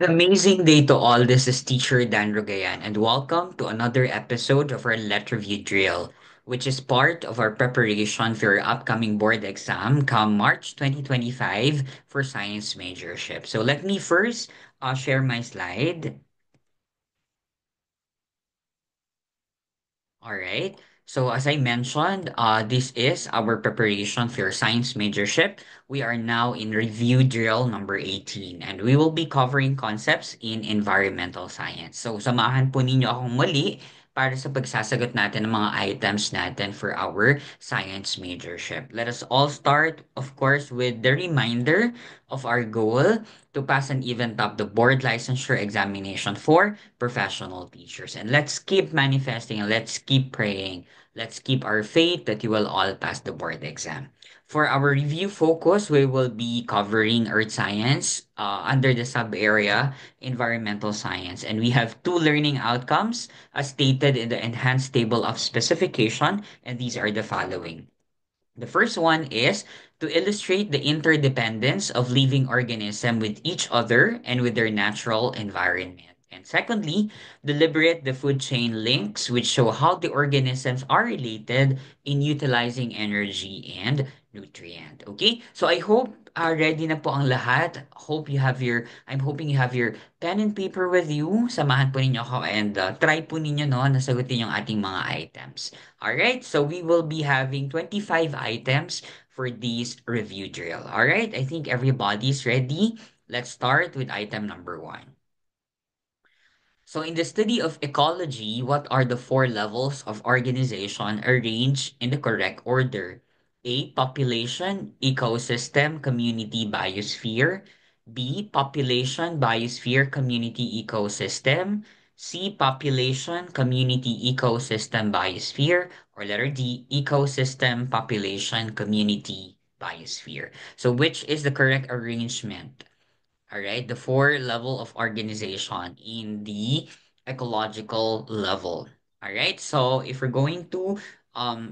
Amazing day to all. This is teacher Dan Rogayan, and welcome to another episode of our letter review drill, which is part of our preparation for your upcoming board exam come March 2025 for science majorship. So let me first share my slide. All right. So as I mentioned, this is our preparation for your science majorship. We are now in review drill number 18 and we will be covering concepts in environmental science. So samahan po ninyo akong muli para sa pagsasagot natin ng mga items natin for our science majorship. Let us all start, of course, with the reminder of our goal to pass and even top the board licensure examination for professional teachers. And let's keep manifesting and let's keep praying. Let's keep our faith that you will all pass the board exam. For our review focus, we will be covering earth science under the sub area environmental science. And we have two learning outcomes as stated in the enhanced table of specification. And these are the following. The first one is to illustrate the interdependence of living organisms with each other and with their natural environment. And secondly, deliberate the food chain links which show how the organisms are related in utilizing energy and nutrient. Okay? So I hope ready na po ang lahat. I'm hoping you have your pen and paper with you. Samahan po ninyo ako and try po ninyo no, nasagutin yung ating mga items. All right, so we will be having 25 items for this review drill. All right, I think everybody's ready. Let's start with item number one. So, in the study of ecology, what are the four levels of organization arranged in the correct order? A. Population, ecosystem, community, biosphere. B. Population, biosphere, community, ecosystem. C. Population, community, ecosystem, biosphere. Or letter D. Ecosystem, population, community, biosphere. So, which is the correct arrangement? All right, the four level of organization in the ecological level. All right, so if we're going to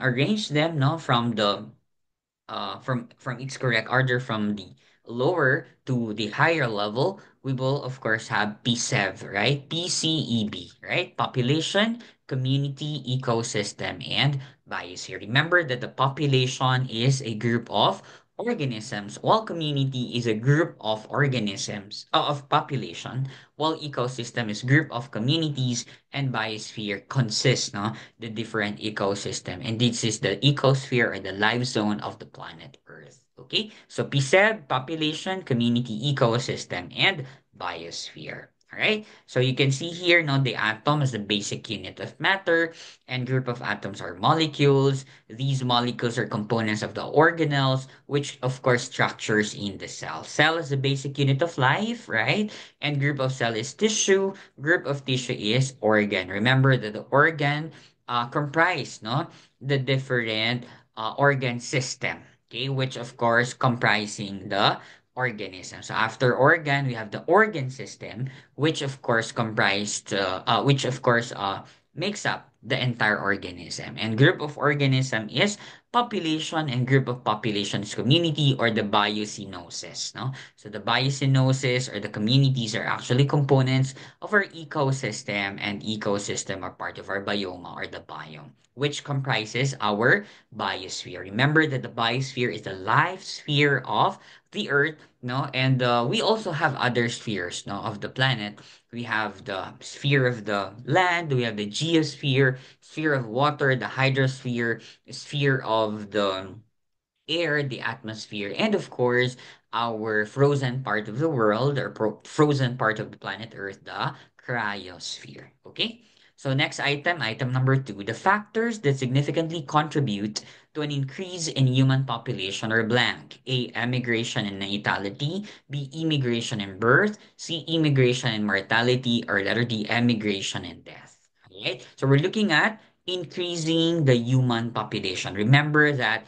arrange them no from the from its correct order from the lower to the higher level, we will of course have P7, right? PCEB, right? Population, community, ecosystem, and biosphere. Remember that the population is a group of organisms, while community is a group of organisms, of population, while ecosystem is group of communities, and biosphere consists, no, the different ecosystem. And this is the ecosphere or the life zone of the planet Earth. Okay, so PSEB, population, community, ecosystem, and biosphere. All right, so you can see here, no, the atom is the basic unit of matter, and group of atoms are molecules. These molecules are components of the organelles, which of course structures in the cell. Cell is the basic unit of life, right? And group of cell is tissue. Group of tissue is organ. Remember that the organ comprise no the different organ system, okay, which of course comprising the organism. So after organ, we have the organ system, which of course makes up the entire organism. And group of organism is population, and group of population is community or the biocenosis. No, so the biocenosis or the communities are actually components of our ecosystem, and ecosystem are part of our bioma or the biome, which comprises our biosphere. Remember that the biosphere is the life sphere of the earth, no, and we also have other spheres, no, of the planet. We have the sphere of the land, we have the geosphere, sphere of water, the hydrosphere, sphere of the air, the atmosphere, and of course, our frozen part of the world or frozen part of the planet Earth, the cryosphere. Okay? So next item, item number two, the factors that significantly contribute to an increase in human population are blank. A, emigration and natality. B, immigration and birth. C, immigration and mortality. Or letter D, emigration and death. Alright? So we're looking at increasing the human population. Remember that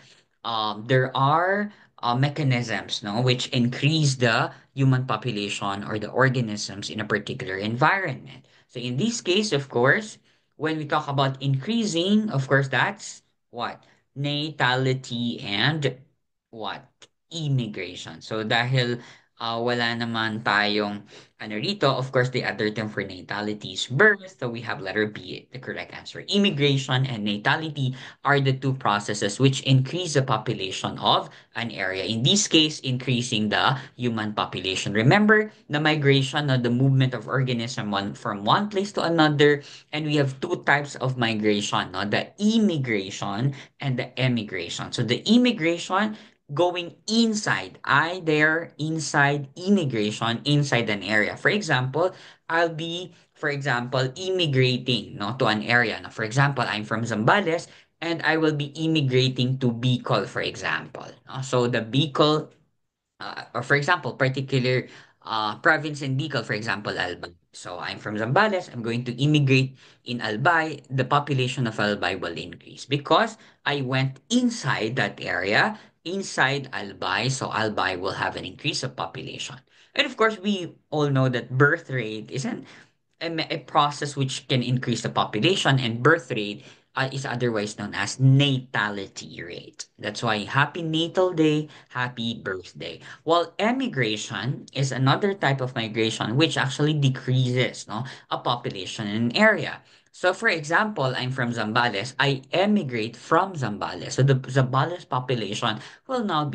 there are mechanisms no which increase the human population or the organisms in a particular environment. So in this case, of course, when we talk about increasing, of course, that's what? Natality and what? Immigration. So dahil wala naman tayong ano rito. Of course, the other term for natality is birth. So we have letter B, the correct answer. Immigration and natality are the two processes which increase the population of an area. In this case, increasing the human population. Remember, the migration or the movement of organism from one place to another. And we have two types of migration, no? The immigration and the emigration. So the immigration going inside, I there inside immigration inside an area. For example, I'll be, for example, immigrating no, to an area. Now, for example, I'm from Zambales and I will be immigrating to Bicol, for example. No? So the Bicol or for example, particular province in Bicol, for example, Albay. So I'm from Zambales. I'm going to immigrate in Albay. The population of Albay will increase because I went inside that area, inside Albay. So Albay will have an increase of population. And of course, we all know that birth rate isn't a process which can increase the population and birth rate is otherwise known as natality rate. That's why happy natal day, happy birthday. While emigration is another type of migration which actually decreases no, a population in an area. So for example, I'm from Zambales. I emigrate from Zambales. So the Zambales population will now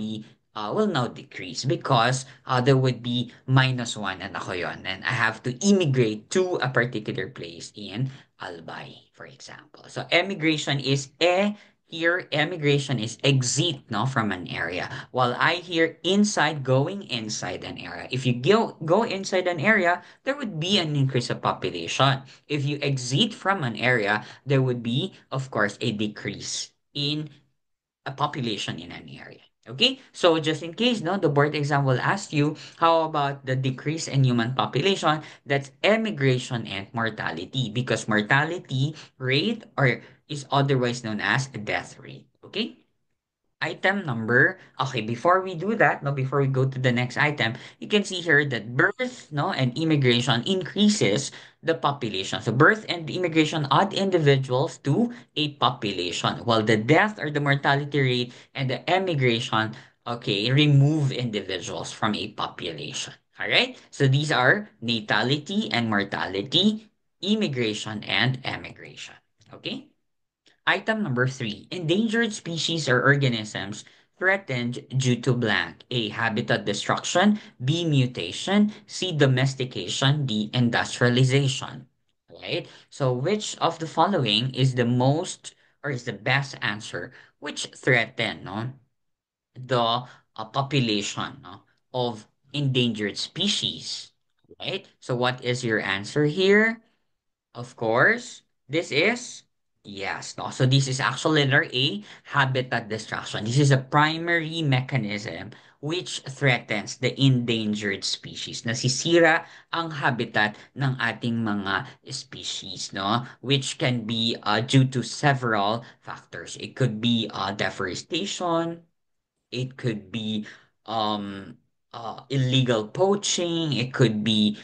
decrease because there would be -1 and ako yun. And I have to immigrate to a particular place in Albay, for example. So emigration is here emigration is exit no from an area. While I hear inside going inside an area. If you go inside an area, there would be an increase of population. If you exit from an area, there would be, of course, a decrease in a population in an area. Okay, so just in case, no, the board exam will ask you, how about the decrease in human population? That's emigration and mortality because mortality rate or is otherwise known as death rate. Okay, item number, okay, before we do that, no, before we go to the next item, you can see here that birth, no, and immigration increases the population. So birth and immigration add individuals to a population, while the death or the mortality rate and the emigration, okay, remove individuals from a population. All right. So these are natality and mortality, immigration and emigration. Okay. Item number three, endangered species or organisms threatened due to blank. A, habitat destruction. B, mutation. C, domestication. D, industrialization. Right? So which of the following is the most or is the best answer? Which threaten no, the population no, of endangered species? Right? So what is your answer here? Of course, this is yes. No? So this is actually letter A, habitat destruction. This is a primary mechanism which threatens the endangered species. Nasisira ang habitat ng ating mga species, no? Which can be due to several factors. It could be deforestation, it could be um illegal poaching, it could be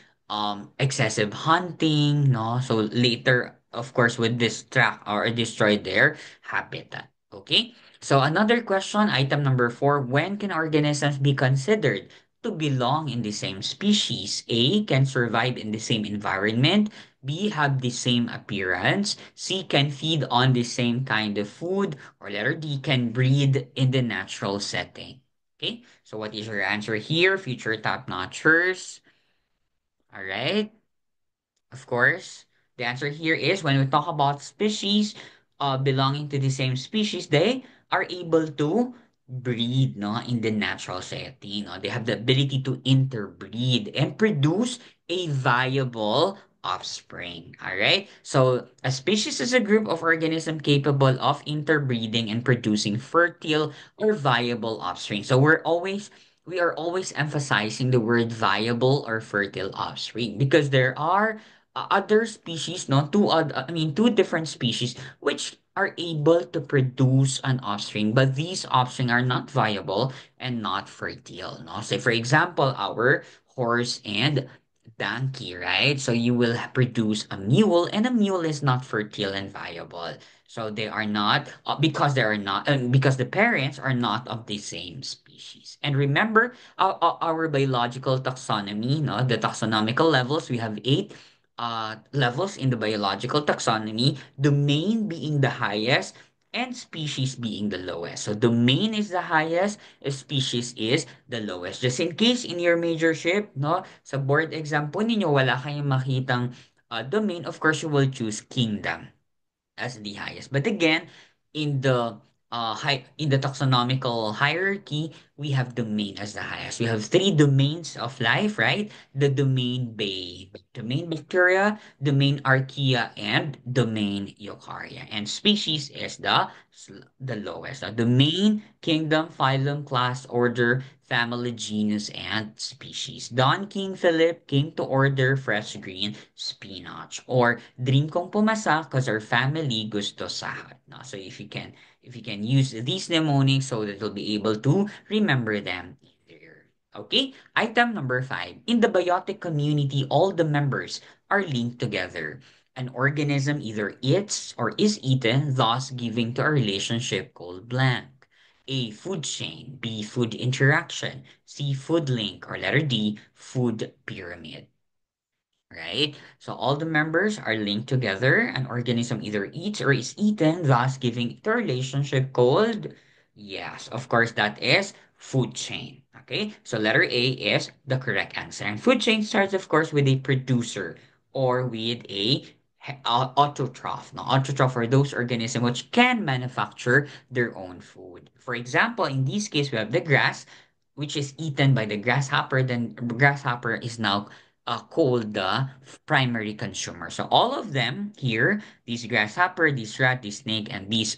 excessive hunting, no? So later, of course, would distract or destroy their habitat. Okay? So another question, item number 4, when can organisms be considered to belong in the same species? A, can survive in the same environment. B, have the same appearance. C, can feed on the same kind of food. Or letter D, can breed in the natural setting. Okay, so what is your answer here, future top-notchers? All right. Of course, the answer here is when we talk about species belonging to the same species, they are able to breed no, in the natural setting. No? They have the ability to interbreed and produce a viable offspring. All right. So a species is a group of organisms capable of interbreeding and producing fertile or viable offspring. So we are always emphasizing the word viable or fertile offspring because there are other species, no, two different species which are able to produce an offspring, but these offspring are not viable and not fertile, no. Say for example, our horse and donkey, right? So you will produce a mule, and a mule is not fertile and viable. So they are not because they are not because the parents are not of the same species. And remember our biological taxonomy, no, the taxonomical levels. We have eight levels in the biological taxonomy. Domain being the highest, and species being the lowest. So domain is the highest, species is the lowest. Just in case in your majorship, no, sa board exam po ninyo, wala kayong makitang domain, of course, you will choose kingdom as the highest. But again, in the in the taxonomical hierarchy, we have domain as the highest. We have three domains of life, right? The domain bacteria, domain archaea, and domain eukarya. And species is the lowest. Domain, kingdom, phylum, class, order, family, genus, and species. Don King Philip came to order fresh green spinach. Or dream kong pumasa because our family gusto sahad. No? So if you can use these mnemonics so that you'll be able to remember them easier. Okay, item number 5. In the biotic community, all the members are linked together. An organism either eats or is eaten, thus giving to a relationship called blank. A, food chain. B, food interaction. C, food link. Or letter D, food pyramid. Right? So all the members are linked together. An organism either eats or is eaten, thus giving the relationship called, yes, of course, that is food chain. Okay, so letter A is the correct answer. And food chain starts, of course, with a producer or with a autotroph. Now, autotroph are those organisms which can manufacture their own food. For example, in this case, we have the grass, which is eaten by the grasshopper. Then grasshopper is now called the primary consumer. So all of them here, these grasshopper, these rat, this snake, and these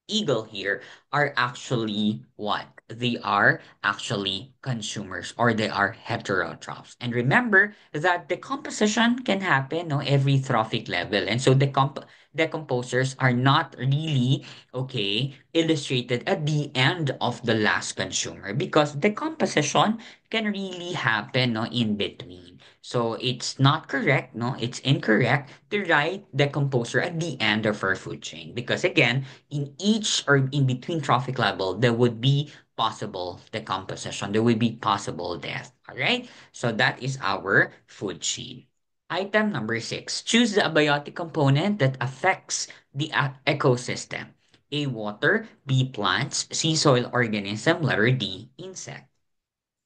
eagle here are actually what? They are actually consumers or they are heterotrophs. And remember that decomposition can happen no, every trophic level. And so decomposers are not really, okay, illustrated at the end of the last consumer because decomposition can really happen no, in between. So it's not correct, no, it's incorrect to write decomposer at the end of our food chain because again, in each or in between trophic level, there would be possible decomposition. There would be possible death. All right. So that is our food chain. Item number 6. Choose the abiotic component that affects the ecosystem. A, water. B, plants. C, soil organism. Letter D, insect.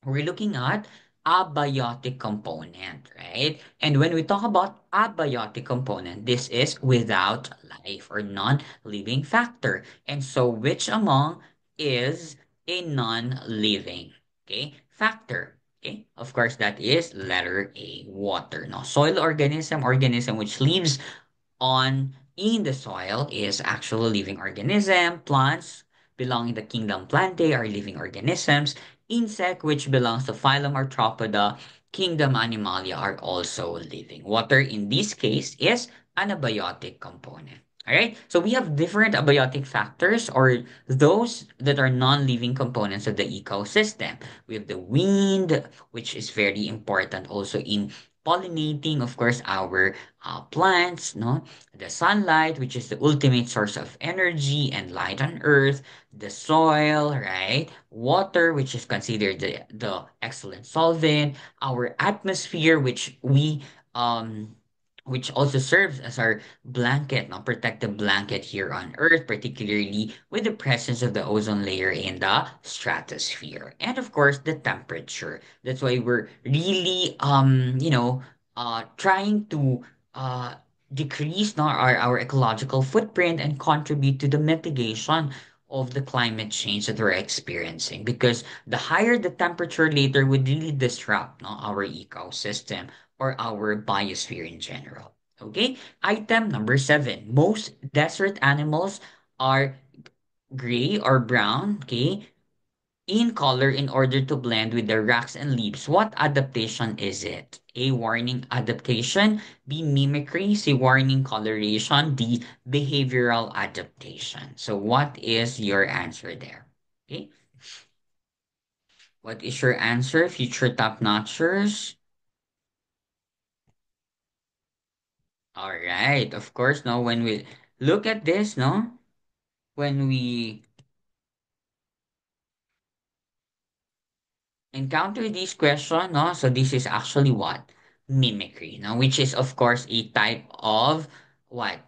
We're looking at abiotic component, right? And when we talk about abiotic component, this is without life or non-living factor. And so which among is a non-living, okay, factor? Okay, of course, that is letter A, water. Now, soil organism which lives on in the soil is actual living organism. Plants belonging to kingdom Plantae are living organisms. Insect, which belongs to phylum Arthropoda, kingdom Animalia are also living. Water in this case is an abiotic component. All right, so we have different abiotic factors or those that are non-living components of the ecosystem. We have the wind, which is very important also in pollinating, of course, our plants, no? The sunlight, which is the ultimate source of energy and light on earth, the soil, right? Water, which is considered the excellent solvent, our atmosphere, which also serves as our blanket, no, protective blanket here on Earth, particularly with the presence of the ozone layer in the stratosphere. And of course, the temperature. That's why we're really, trying to uh, decrease no, our ecological footprint and contribute to the mitigation of the climate change that we're experiencing. Because the higher the temperature later would really disrupt no, our ecosystem or our biosphere in general. Okay, item number 7. Most desert animals are gray or brown, okay, in color in order to blend with the rocks and leaves. What adaptation is it? A, warning adaptation. B, mimicry. C, warning coloration. D, behavioral adaptation. So what is your answer there? Okay. What is your answer, future top notchers? All right. Of course, no, when we look at this, no? When we encounter this question, no? So this is actually what? Mimicry, no? Which is, of course, a type of what?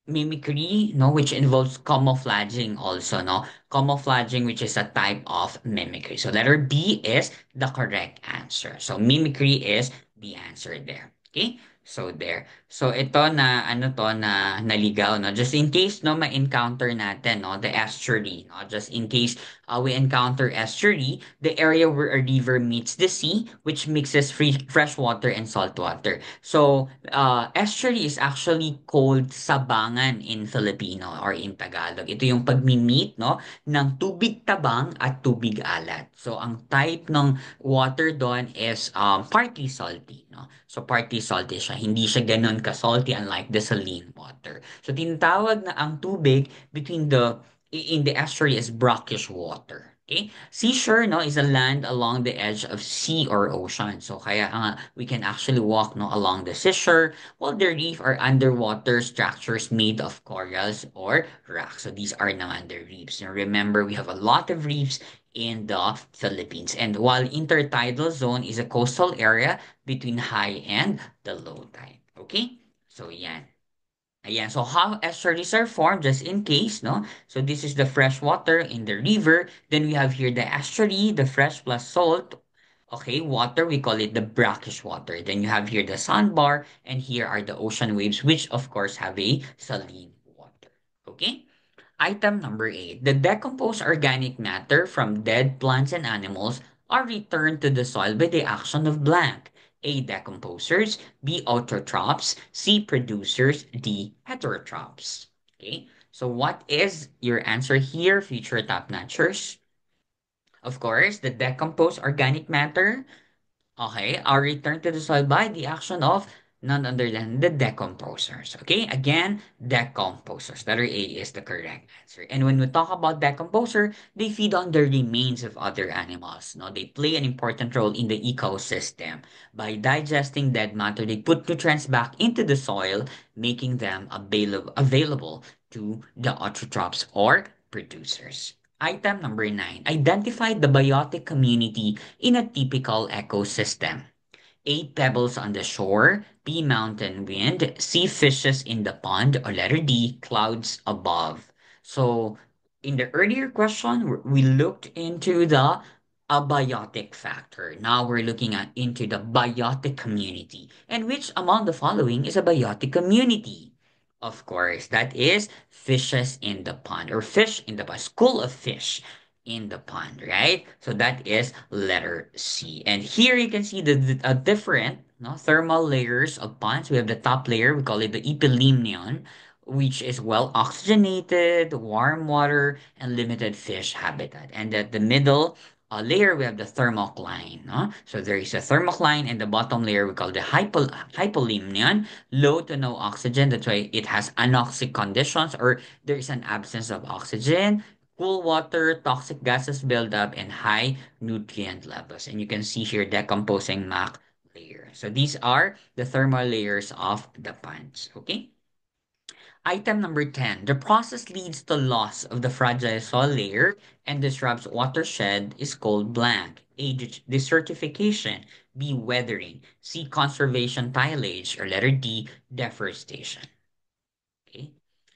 Mimicry, no, which involves camouflaging also, no? Camouflaging, which is a type of mimicry. So letter B is the correct answer. So mimicry is the answer there. Okay? So there. So ito na, ano to, na naligaw, no? Just in case, no, ma-encounter natin, no, the estuary, no? Just in case we encounter estuary, the area where a river meets the sea, which mixes fresh water and salt water. So, estuary is actually called sabangan in Filipino or in Tagalog. Ito yung pagmi-meet, no, ng tubig tabang at tubig alat. So, ang type ng water doon is partly salty, no? So, partly salty siya. Hindi siya ganun ka-salty unlike the saline water. So, tinatawag na ang tubig between in the estuary is brackish water. Okay? Seashore, no, is a land along the edge of sea or ocean. So, kaya we can actually walk, no, along the seashore, while the reef are underwater structures made of corals or rocks. So, these are naman the reefs. Now, remember, we have a lot of reefs in the Philippines. And while intertidal zone is a coastal area between high and the low tide. Okay? So, yan. Ayan, so how estuaries are formed, just in case, no? So this is the fresh water in the river. Then we have here the estuary, the fresh plus salt. Okay, water, we call it the brackish water. Then you have here the sandbar, and here are the ocean waves, which of course have a saline water. Okay? Item number 8. The decomposed organic matter from dead plants and animals are returned to the soil by the action of blank. A. Decomposers. B. Autotrophs. C. Producers. D. Heterotrophs. Okay. So what is your answer here, future top notchers? Of course, the decomposed organic matter, okay, are returned to the soil by the action of none other than the decomposers. Okay, again, decomposers. Letter A is the correct answer. And when we talk about decomposer, they feed on the remains of other animals. No, they play an important role in the ecosystem. By digesting dead matter, they put nutrients back into the soil, making them available to the autotrophs or producers. Item number 9. Identify the biotic community in a typical ecosystem. A. Pebbles on the shore. B. Mountain wind. C. Fishes in the pond. Or letter D. Clouds above. So, in the earlier question, we looked into the abiotic factor. Now we're looking at into the biotic community. And which among the following is a biotic community? Of course, that is fishes in the pond or fish in the pond, school of fish in the pond, right? So that is letter C. And here you can see the different, no, thermal layers of ponds. We have the top layer, we call it the epilimnion, which is well oxygenated, warm water, and limited fish habitat. And at the middle layer, we have the thermocline. No? So there is a thermocline, and the bottom layer we call the hypolimnion, low to no oxygen. That's why it has anoxic conditions, or there is an absence of oxygen. Cool water, toxic gases build up, and high nutrient levels. And you can see here decomposing MAC layer. So these are the thermal layers of the ponds. Okay. Item number 10. The process leads to loss of the fragile soil layer and disrupts watershed is called blank. A. Desertification. B. Weathering. C. Conservation tillage. Or letter D. Deforestation. Okay.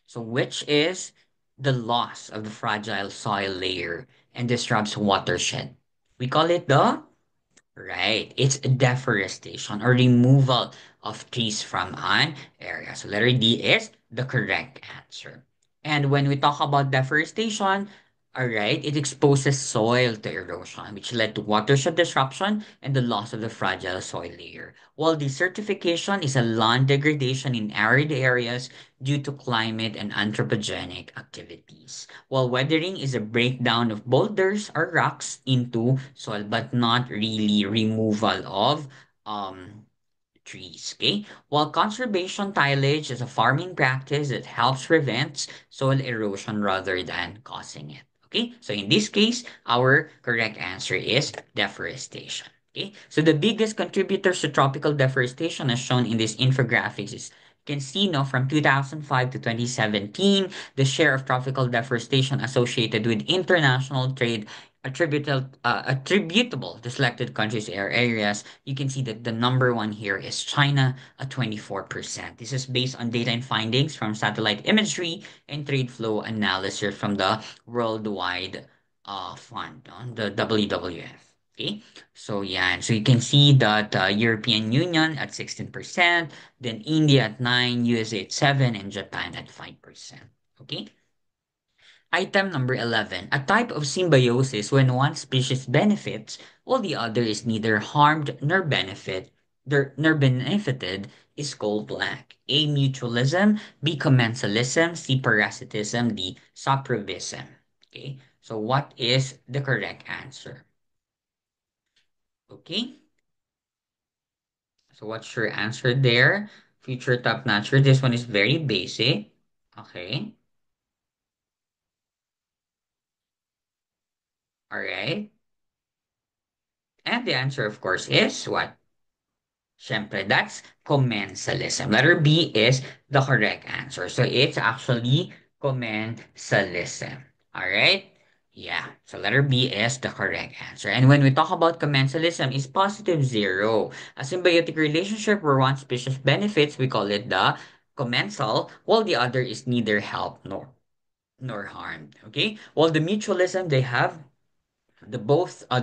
So which is the loss of the fragile soil layer and disrupts watershed? We call it the right. It's deforestation or removal of trees from an area. So letter D is the correct answer. And when we talk about deforestation, all right, it exposes soil to erosion, which led to watershed disruption and the loss of the fragile soil layer. While desertification is a land degradation in arid areas due to climate and anthropogenic activities. While weathering is a breakdown of boulders or rocks into soil, but not really removal of trees. Okay. While conservation tillage is a farming practice that helps prevent soil erosion rather than causing it. Okay. So in this case, our correct answer is deforestation. Okay. So the biggest contributors to tropical deforestation as shown in this infographics is can see, no, from 2005 to 2017, the share of tropical deforestation associated with international trade attributable to selected countries or areas, you can see that the number one here is China at 24%. This is based on data and findings from satellite imagery and trade flow analysis from the Worldwide Fund, no? The WWF. Okay, so yeah, and so you can see that European Union at 16%, then India at 9, USA at 7, and Japan at 5%. Okay. Item number 11. A type of symbiosis when one species benefits while the other is neither harmed nor benefited is called blank. A. Mutualism, B. Commensalism, C. Parasitism, D. Saprovism. Okay, so what is the correct answer? Okay, so what's your answer there? Future top notcher. This one is very basic. Okay, all right. And the answer, of course, is what? Siyempre, that's commensalism. Letter B is the correct answer. So it's actually commensalism. All right? Yeah. So letter B is the correct answer. And when we talk about commensalism, is positive zero. A symbiotic relationship where one species benefits, we call it the commensal, while the other is neither helped nor harmed. Okay? While the mutualism, they have the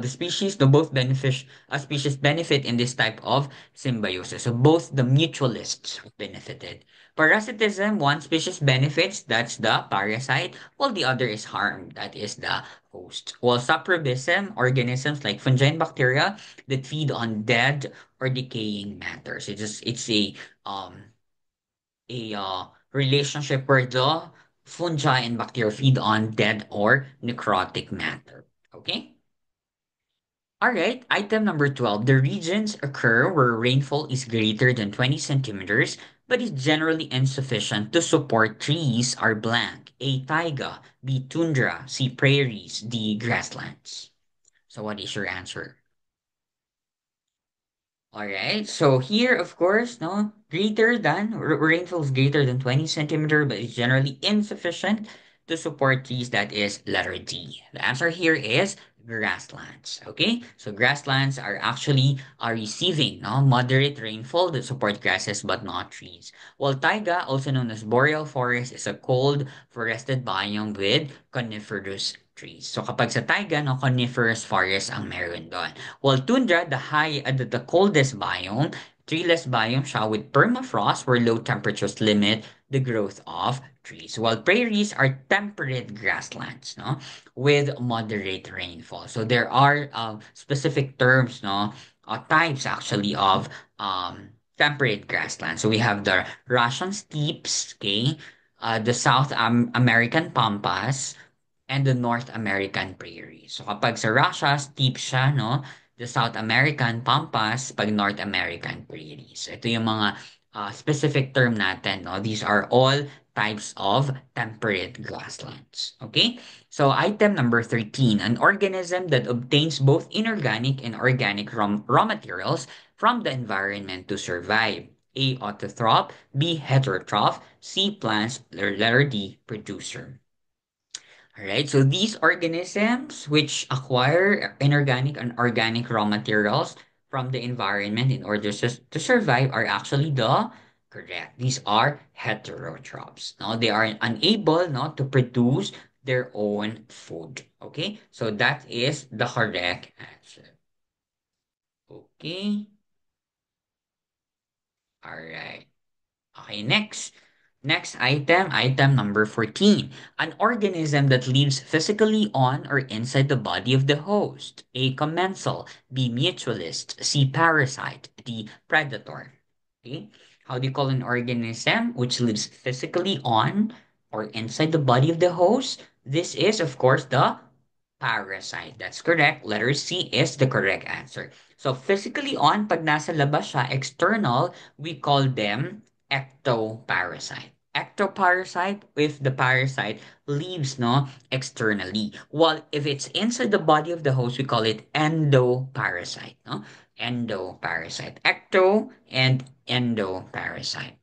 species the both benefit species benefit in this type of symbiosis, so both the mutualists benefited. Parasitism, one species benefits, that's the parasite, while the other is harmed, that is the host. While saprobism, organisms like fungi and bacteria that feed on dead or decaying matters. It's a relationship where the fungi and bacteria feed on dead or necrotic matter. Okay. All right, item number 12. The regions occur where rainfall is greater than 20 centimeters, but is generally insufficient to support trees are blank. A. Taiga, B. Tundra, C. Prairies, D. Grasslands. So what is your answer? All right. So here, of course, no, greater than rainfall is greater than 20 centimeter, but is generally insufficient to support trees. That is letter D. The answer here is grasslands. Okay. So grasslands are actually are receiving no moderate rainfall that support grasses but not trees. While taiga, also known as boreal forest, is a cold forested biome with coniferous trees. So kapag sa taiga, no, coniferous forest ang meron doon. While tundra, the coldest biome, treeless biome siya with permafrost where low temperatures limit the growth of trees. While prairies are temperate grasslands, no, with moderate rainfall. So there are specific terms, no, types actually of temperate grasslands. So we have the Russian steppes, okay, the South American pampas, and the North American prairies. So kapag sa Russia, steep siya, no? The South American pampas, pag North American prairies. Ito yung mga specific term natin, no? These are all types of temperate grasslands. Okay? So item number 13, an organism that obtains both inorganic and organic raw materials from the environment to survive. A. Autotroph, B. Heterotroph, C. Plants, letter D. Producer. Alright, so these organisms which acquire inorganic and organic raw materials from the environment in order to survive are actually the correct. These are heterotrophs. Now they are unable not to produce their own food. Okay, so that is the correct answer. Okay, all right. Okay, next. Next item, item number 14. An organism that lives physically on or inside the body of the host. A. Commensal. B. Mutualist. C. Parasite. D. Predator. Okay? How do you call an organism which lives physically on or inside the body of the host? This is, of course, the parasite. That's correct. Letter C is the correct answer. So physically on, pag nasa labas siya, external, we call them ectoparasite. Ectoparasite if the parasite lives no externally. While if it's inside the body of the host, we call it endoparasite. No? Endoparasite. Ecto and endoparasite.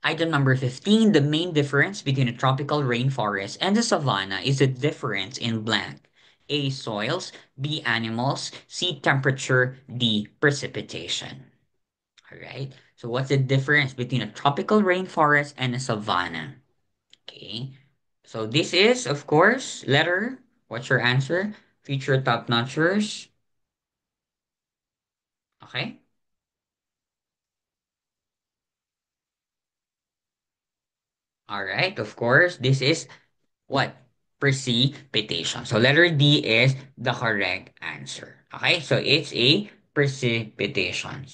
Item number 15, the main difference between a tropical rainforest and the savanna is the difference in blank. A, soils, B, animals, C, temperature, D, precipitation. All right. So what's the difference between a tropical rainforest and a savanna? Okay. So this is, of course, letter. What's your answer? Future top notchers. Okay. All right. Of course, this is what? Precipitation. So letter D is the correct answer. Okay. So it's a precipitation.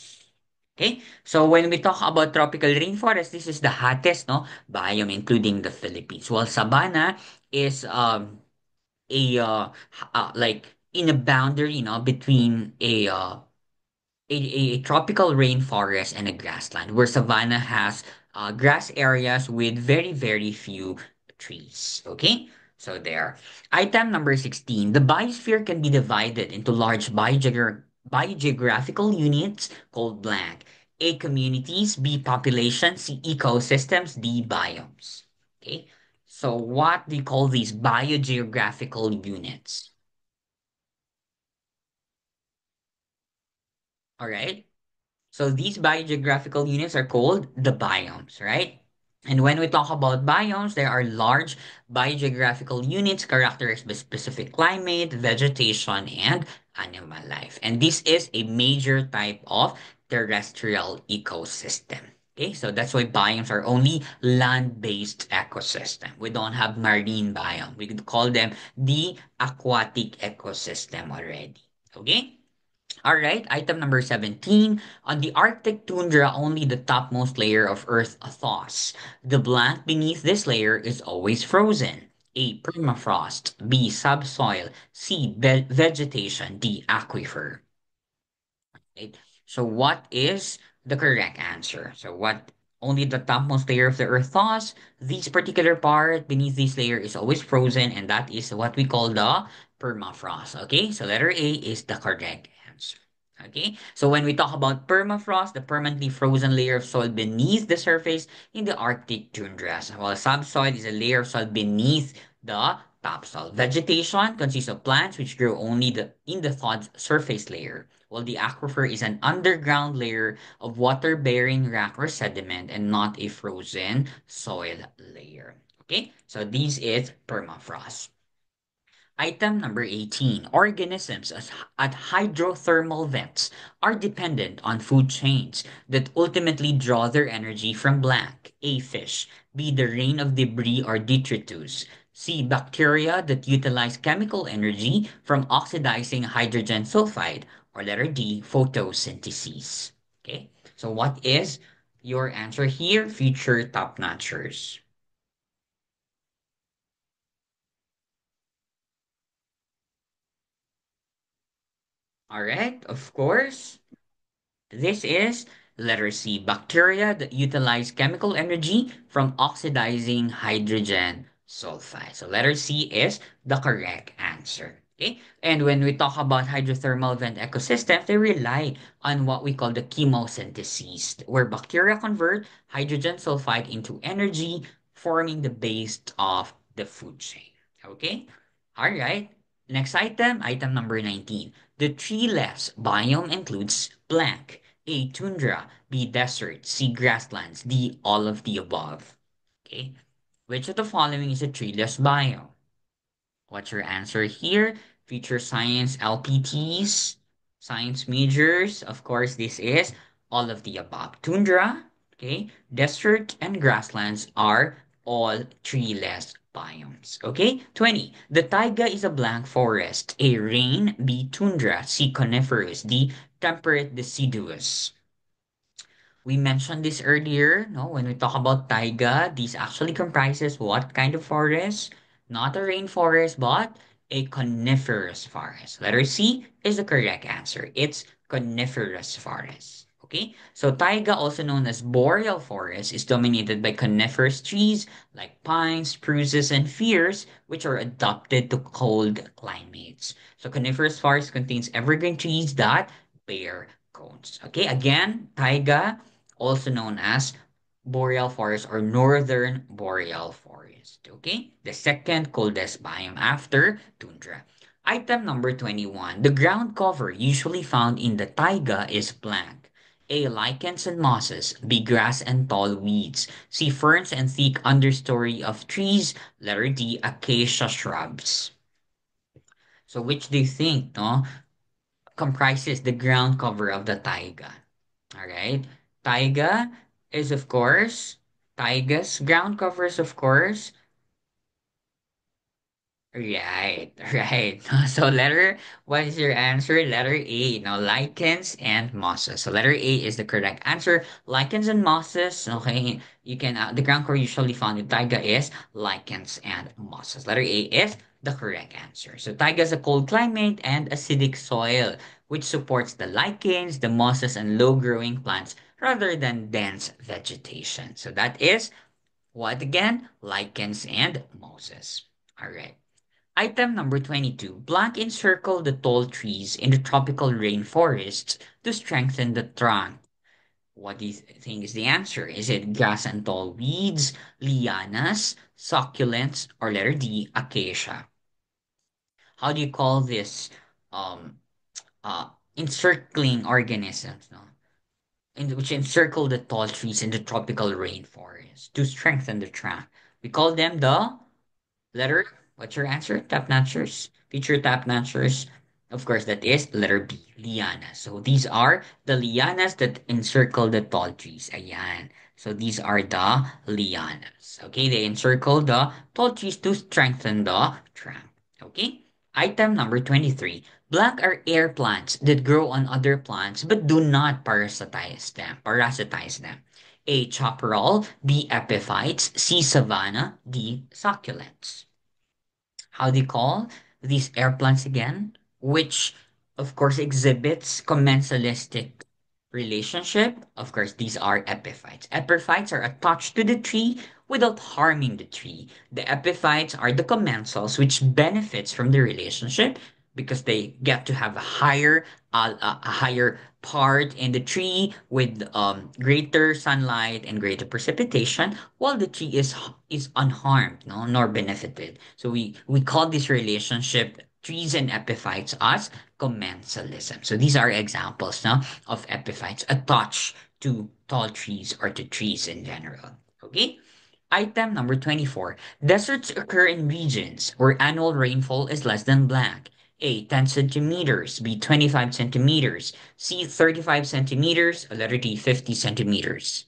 Okay. So when we talk about tropical rainforest, this is the hottest, no, biome, including the Philippines. While savanna is a like in a boundary, between a tropical rainforest and a grassland, where savanna has grass areas with very, very few trees. Okay? So there. Item number 16. The biosphere can be divided into large biogeographical units called blank. A, communities, B, populations, C, ecosystems, D, biomes. Okay? So what do you call these biogeographical units? All right? So these biogeographical units are called the biomes, right? And when we talk about biomes, there are large biogeographical units characterized by specific climate, vegetation, and animal life. And this is a major type of terrestrial ecosystem. Okay, so that's why biomes are only land-based ecosystem. We don't have marine biome. We could call them the aquatic ecosystem already. Okay? All right, item number 17. On the Arctic tundra, only the topmost layer of Earth thaws. The blank beneath this layer is always frozen. A, permafrost. B, subsoil. C, vegetation. D, aquifer. Right? So what is the correct answer? So what only the topmost layer of the earth thaws. This particular part beneath this layer is always frozen, and that is what we call the permafrost. Okay, so letter A is the correct answer. Okay, so when we talk about permafrost, the permanently frozen layer of soil beneath the surface in the Arctic tundras, while subsoil is a layer of soil beneath the topsoil. Vegetation consists of plants which grow only in the thawed surface layer, while the aquifer is an underground layer of water-bearing rock or sediment and not a frozen soil layer. Okay, so this is permafrost. Item number 18. Organisms at hydrothermal vents are dependent on food chains that ultimately draw their energy from blank. A, fish. B, the rain of debris or detritus. C, bacteria that utilize chemical energy from oxidizing hydrogen sulfide. Or letter D, photosynthesis. Okay, so what is your answer here, future top-notchers? All right, of course. This is letter C, bacteria that utilize chemical energy from oxidizing hydrogen sulfide. So letter C is the correct answer. Okay. And when we talk about hydrothermal vent ecosystems, they rely on what we call the chemosynthesis, where bacteria convert hydrogen sulfide into energy, forming the base of the food chain. Okay. All right. Next item, item number 19. The treeless biome includes blank. A, tundra. B, desert. C, grasslands. D, all of the above. Okay. Which of the following is a treeless biome? What's your answer here? Future science LPTs, science majors. Of course, this is all of the above. Tundra, okay, desert and grasslands are all treeless biomes. Okay, 20. The taiga is a blank forest. A, rain. B, tundra. C, coniferous. D, temperate deciduous. We mentioned this earlier, no? When we talk about taiga, this actually comprises what kind of forest? Not a rainforest, but a coniferous forest. Letter C is the correct answer. It's coniferous forest. Okay, so taiga, also known as boreal forest, is dominated by coniferous trees like pines, spruces, and firs, which are adapted to cold climates. So coniferous forest contains evergreen trees that bear cones. Okay, again, taiga also known as boreal forest or northern boreal forest. Okay, the second coldest biome after tundra. Item number 21. The ground cover usually found in the taiga is blank. A. Lichens and mosses. B. Grass and tall weeds. C. Ferns and thick understory of trees. Letter D. Acacia shrubs. So which do you think, no, comprises the ground cover of the taiga? All right. Taiga is, of course, taiga's ground covers, of course. Right, right. So what is your answer? Letter A, lichens and mosses. So letter A is the correct answer. Lichens and mosses, okay, the ground cover usually found in taiga is lichens and mosses. Letter A is the correct answer. So taiga is a cold climate and acidic soil, which supports the lichens, the mosses, and low-growing plants rather than dense vegetation. So that is what again? Lichens and mosses. All right. Item number 22. Blank encircle the tall trees in the tropical rainforests to strengthen the trunk. What do you think is the answer? Is it grass and tall weeds, lianas, succulents, or letter D, acacia? How do you call this um encircling organisms, no? Which encircle the tall trees in the tropical rainforest to strengthen the trunk? We call them the letter, what's your answer? Tap dancers, future tap dancers. Of course, that is letter B, lianas. So these are the lianas that encircle the tall trees. Ayan. So these are the lianas. Okay, they encircle the tall trees to strengthen the trunk. Okay. Item number 23. Black are air plants that grow on other plants but do not parasitize them. A. Chaparral. B. Epiphytes. C. Savanna. D. Succulents. How do you call these air plants again? Which, of course, exhibits commensalistic relationship. Of course, these are epiphytes. Epiphytes are attached to the tree without harming the tree. The epiphytes are the commensals, which benefits from the relationship because they get to have a higher part in the tree with greater sunlight and greater precipitation, while the tree is unharmed, no, nor benefited. So we call this relationship trees and epiphytes as commensalism. So these are examples now of epiphytes attached to tall trees or to trees in general. Okay. Item number 24. Deserts occur in regions where annual rainfall is less than blank. A. 10 centimeters. B. 25 centimeters. C. 35 centimeters. Letter D. 50 centimeters.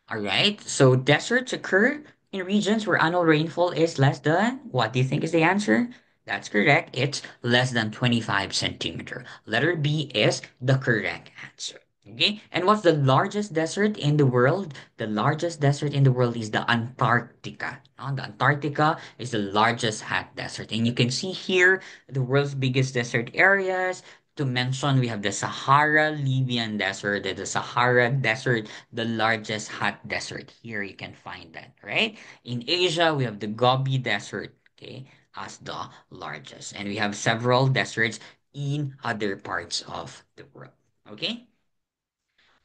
All right. So deserts occur in regions where annual rainfall is less than, what do you think is the answer? That's correct. It's less than 25 centimeter. Letter B is the correct answer. Okay. And what's the largest desert in the world? The largest desert in the world is the Antarctica. The Antarctica is the largest hot desert. And you can see here the world's biggest desert areas. To mention, we have the Sahara Libyan Desert, the Sahara Desert, the largest hot desert. Here you can find that, right? In Asia, we have the Gobi Desert, okay, as the largest. And we have several deserts in other parts of the world, okay?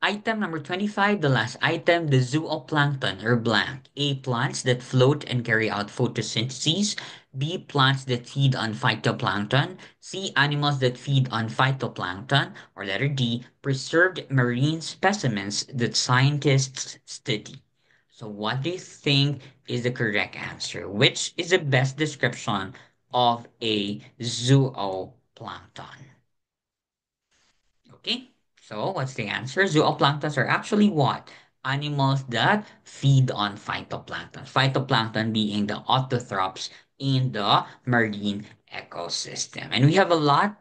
Item number 25, the last item, the zooplankton or blank. A. Plants that float and carry out photosynthesis. B. Plants that feed on phytoplankton. C. Animals that feed on phytoplankton. Or letter D. Preserved marine specimens that scientists study. So what do you think is the correct answer? Which is the best description of a zooplankton? Okay, so what's the answer? Zooplanktons are actually what? Animals that feed on phytoplankton. Phytoplankton being the autotrophs in the marine ecosystem. And we have a lot,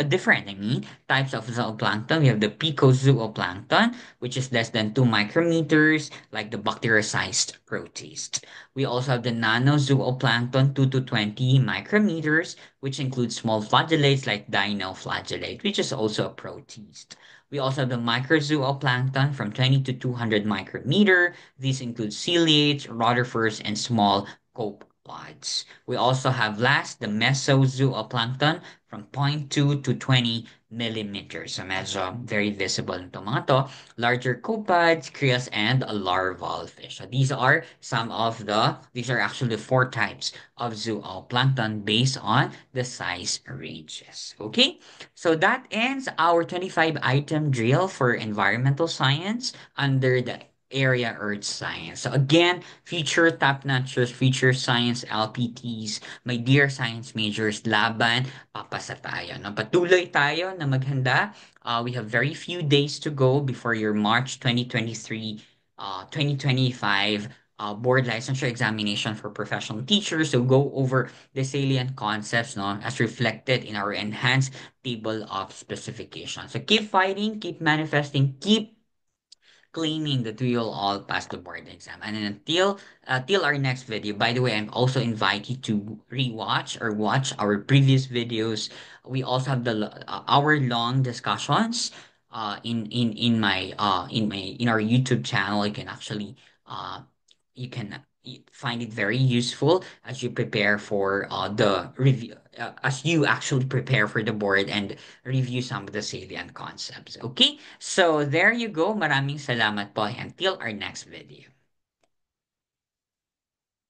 different, types of zooplankton. We have the picozooplankton, which is less than 2 micrometers, like the bacteriocized protist. We also have the nanozooplankton, 2 to 20 micrometers, which includes small flagellates like dinoflagellate, which is also a protist. We also have the microzooplankton from 20 to 200 micrometer. These include ciliates, rotifers, and small copepods. We also have last the mesozooplankton from zero point 0.2 to 20 millimeters. So medyo very visible itong mga to. Larger copepods, krills, and larval fish. So these are actually four types of zooplankton based on the size ranges. Okay, so that ends our 25 item drill for environmental science under the area Earth Science. So again, future top notchers, future science LPTs, my dear science majors, laban, papasa tayo. No? Patuloy tayo na maghanda. We have very few days to go before your March 2023, 2025 board licensure examination for professional teachers. So go over the salient concepts, no, as reflected in our enhanced table of specifications. So keep fighting, keep manifesting, keep claiming that we will all pass the board exam. And then till our next video, by the way, I'm also invite you to rewatch or watch our previous videos. We also have hour-long discussions in our YouTube channel. Uh you can find it very useful as you prepare for the review as you actually prepare for the board and review some of the salient concepts. Okay? So there you go. Maraming salamat po until our next video.